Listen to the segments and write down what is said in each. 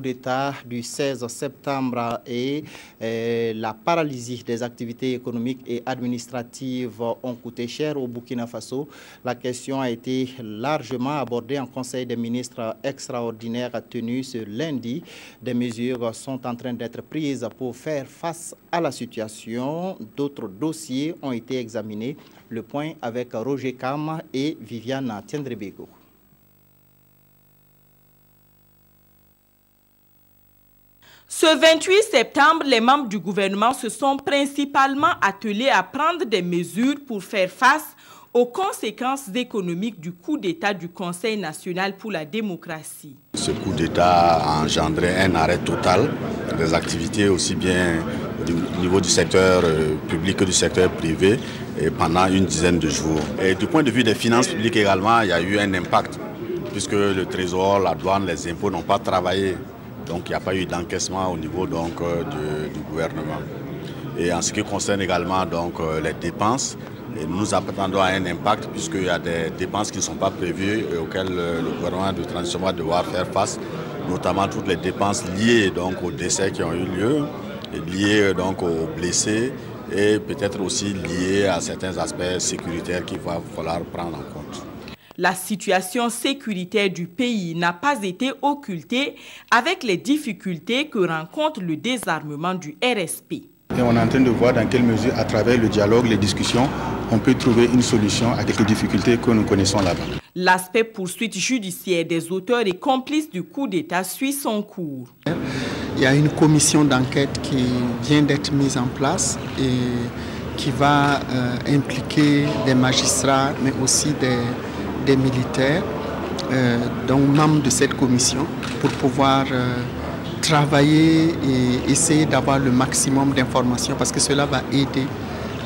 coup d'État du 16 septembre et la paralysie des activités économiques et administratives ont coûté cher au Burkina Faso. La question a été largement abordée en Conseil des ministres extraordinaire tenu ce lundi. Des mesures sont en train d'être prises pour faire face à la situation. D'autres dossiers ont été examinés. Le point avec Roger Kam et Viviane Tiendrebego. Ce 28 septembre, les membres du gouvernement se sont principalement attelés à prendre des mesures pour faire face aux conséquences économiques du coup d'État du Conseil national pour la démocratie. Ce coup d'État a engendré un arrêt total des activités aussi bien au niveau du secteur public que du secteur privé et pendant une dizaine de jours. Et du point de vue des finances publiques également, il y a eu un impact puisque le Trésor, la douane, les impôts n'ont pas travaillé. Donc il n'y a pas eu d'encaissement au niveau du gouvernement. Et en ce qui concerne également les dépenses, nous nous attendons à un impact puisqu'il y a des dépenses qui ne sont pas prévues et auxquelles le gouvernement de transition va devoir faire face, notamment toutes les dépenses liées aux décès qui ont eu lieu, liées aux blessés et peut-être aussi liées à certains aspects sécuritaires qu'il va falloir prendre en compte. La situation sécuritaire du pays n'a pas été occultée avec les difficultés que rencontre le désarmement du RSP. Et on est en train de voir dans quelle mesure, à travers le dialogue, les discussions, on peut trouver une solution à quelques difficultés que nous connaissons là-bas. L'aspect poursuite judiciaire des auteurs et complices du coup d'État suit son cours. Il y a une commission d'enquête qui vient d'être mise en place et qui va impliquer des magistrats, mais aussi des militaires, donc membres de cette commission, pour pouvoir travailler et essayer d'avoir le maximum d'informations parce que cela va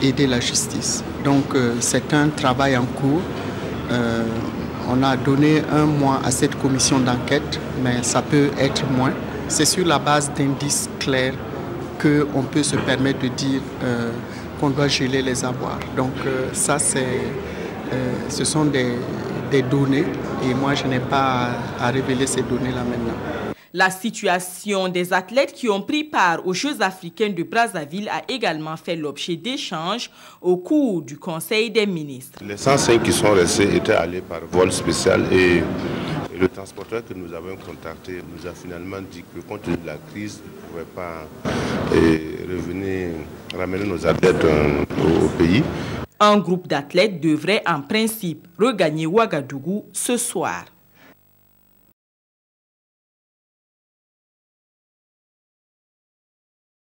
aider la justice. Donc c'est un travail en cours. On a donné 1 mois à cette commission d'enquête, mais ça peut être moins. C'est sur la base d'indices clairs qu'on peut se permettre de dire qu'on doit geler les avoirs. Donc ça, ce sont des données et moi, je n'ai pas à révéler ces données-là maintenant. La situation des athlètes qui ont pris part aux Jeux africains de Brazzaville a également fait l'objet d'échanges au cours du Conseil des ministres. Les 105 qui sont restés étaient allés par vol spécial et le transporteur que nous avons contacté nous a finalement dit que compte tenu de la crise, il ne pouvait pas ramener nos athlètes au pays. Un groupe d'athlètes devrait en principe regagner Ouagadougou ce soir.